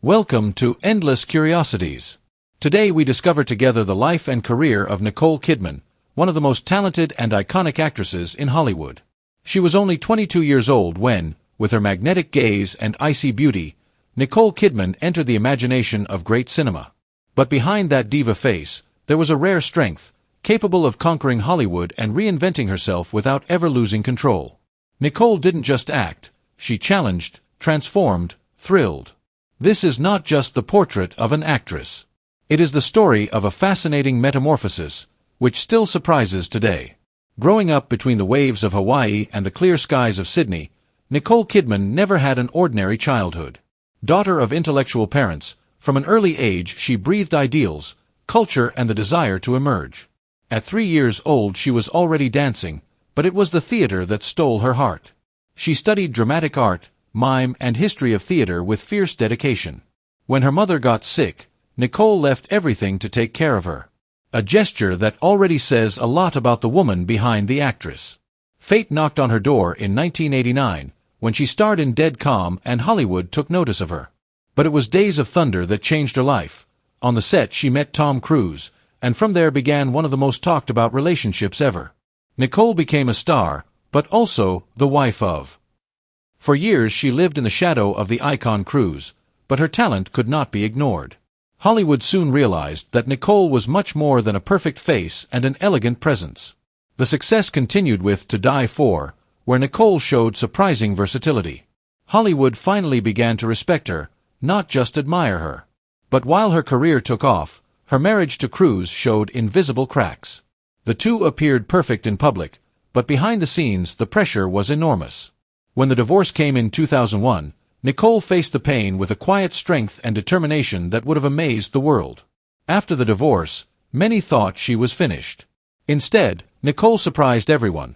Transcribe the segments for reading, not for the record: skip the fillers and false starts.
Welcome to Endless Curiosities. Today we discover together the life and career of Nicole Kidman, one of the most talented and iconic actresses in Hollywood. She was only 22 years old when, with her magnetic gaze and icy beauty, Nicole Kidman entered the imagination of great cinema. But behind that diva face, there was a rare strength, capable of conquering Hollywood and reinventing herself without ever losing control. Nicole didn't just act, she challenged, transformed, thrilled. This is not just the portrait of an actress. It is the story of a fascinating metamorphosis, which still surprises today. Growing up between the waves of Hawaii and the clear skies of Sydney, Nicole Kidman never had an ordinary childhood. Daughter of intellectual parents, from an early age she breathed ideals, culture and the desire to emerge. At 3 years old she was already dancing, but it was the theater that stole her heart. She studied dramatic art, mime and history of theater with fierce dedication. When her mother got sick, Nicole left everything to take care of her. A gesture that already says a lot about the woman behind the actress. Fate knocked on her door in 1989, when she starred in Dead Calm and Hollywood took notice of her. But it was Days of Thunder that changed her life. On the set she met Tom Cruise, and from there began one of the most talked about relationships ever. Nicole became a star, but also the wife of. For years she lived in the shadow of the icon Cruise, but her talent could not be ignored. Hollywood soon realized that Nicole was much more than a perfect face and an elegant presence. The success continued with To Die For, where Nicole showed surprising versatility. Hollywood finally began to respect her, not just admire her. But while her career took off, her marriage to Cruise showed invisible cracks. The two appeared perfect in public, but behind the scenes the pressure was enormous. When the divorce came in 2001, Nicole faced the pain with a quiet strength and determination that would have amazed the world. After the divorce, many thought she was finished. Instead, Nicole surprised everyone.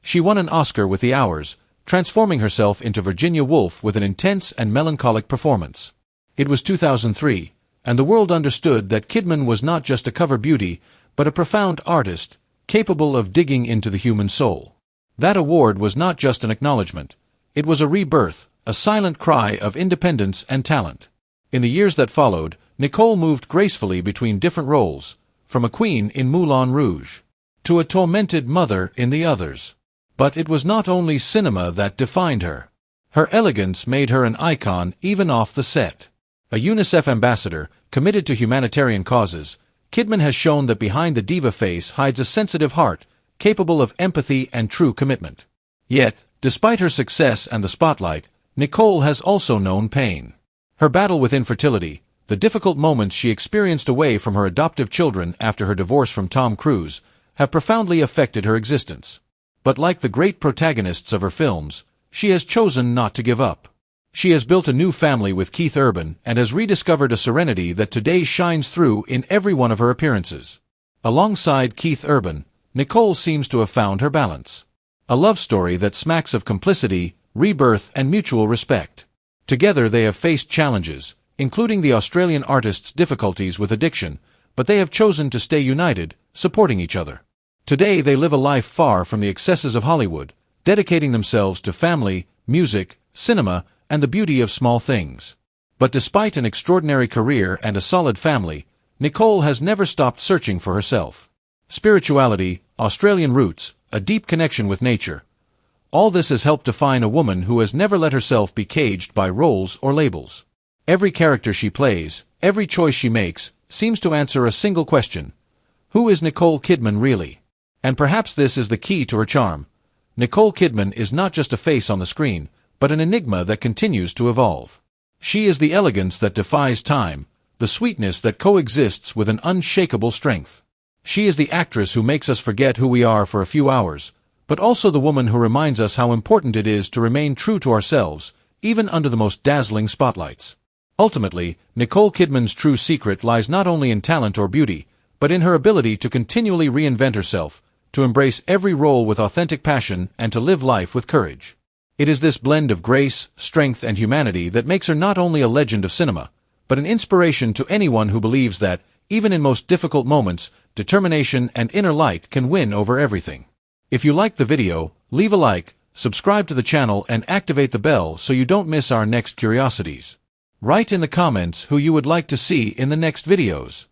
She won an Oscar with The Hours, transforming herself into Virginia Woolf with an intense and melancholic performance. It was 2003, and the world understood that Kidman was not just a cover beauty, but a profound artist, capable of digging into the human soul. That award was not just an acknowledgement. It was a rebirth, a silent cry of independence and talent. In the years that followed, Nicole moved gracefully between different roles, from a queen in Moulin Rouge to a tormented mother in The Others. But it was not only cinema that defined her. Her elegance made her an icon even off the set. A UNICEF ambassador, committed to humanitarian causes, Kidman has shown that behind the diva face hides a sensitive heart, capable of empathy and true commitment. Yet, despite her success and the spotlight, Nicole has also known pain. Her battle with infertility, the difficult moments she experienced away from her adoptive children after her divorce from Tom Cruise, have profoundly affected her existence. But like the great protagonists of her films, she has chosen not to give up. She has built a new family with Keith Urban and has rediscovered a serenity that today shines through in every one of her appearances. Alongside Keith Urban, Nicole seems to have found her balance. A love story that smacks of complicity, rebirth and mutual respect. Together they have faced challenges, including the Australian artist's difficulties with addiction, but they have chosen to stay united, supporting each other. Today they live a life far from the excesses of Hollywood, dedicating themselves to family, music, cinema, and the beauty of small things. But despite an extraordinary career and a solid family, Nicole has never stopped searching for herself. Spirituality, Australian roots, a deep connection with nature. All this has helped define a woman who has never let herself be caged by roles or labels. Every character she plays, every choice she makes, seems to answer a single question. Who is Nicole Kidman really? And perhaps this is the key to her charm. Nicole Kidman is not just a face on the screen, but an enigma that continues to evolve. She is the elegance that defies time, the sweetness that coexists with an unshakable strength. She is the actress who makes us forget who we are for a few hours, but also the woman who reminds us how important it is to remain true to ourselves, even under the most dazzling spotlights. Ultimately, Nicole Kidman's true secret lies not only in talent or beauty, but in her ability to continually reinvent herself, to embrace every role with authentic passion and to live life with courage. It is this blend of grace, strength, and humanity that makes her not only a legend of cinema, but an inspiration to anyone who believes that, even in most difficult moments, determination and inner light can win over everything. If you liked the video, leave a like, subscribe to the channel and activate the bell so you don't miss our next curiosities. Write in the comments who you would like to see in the next videos.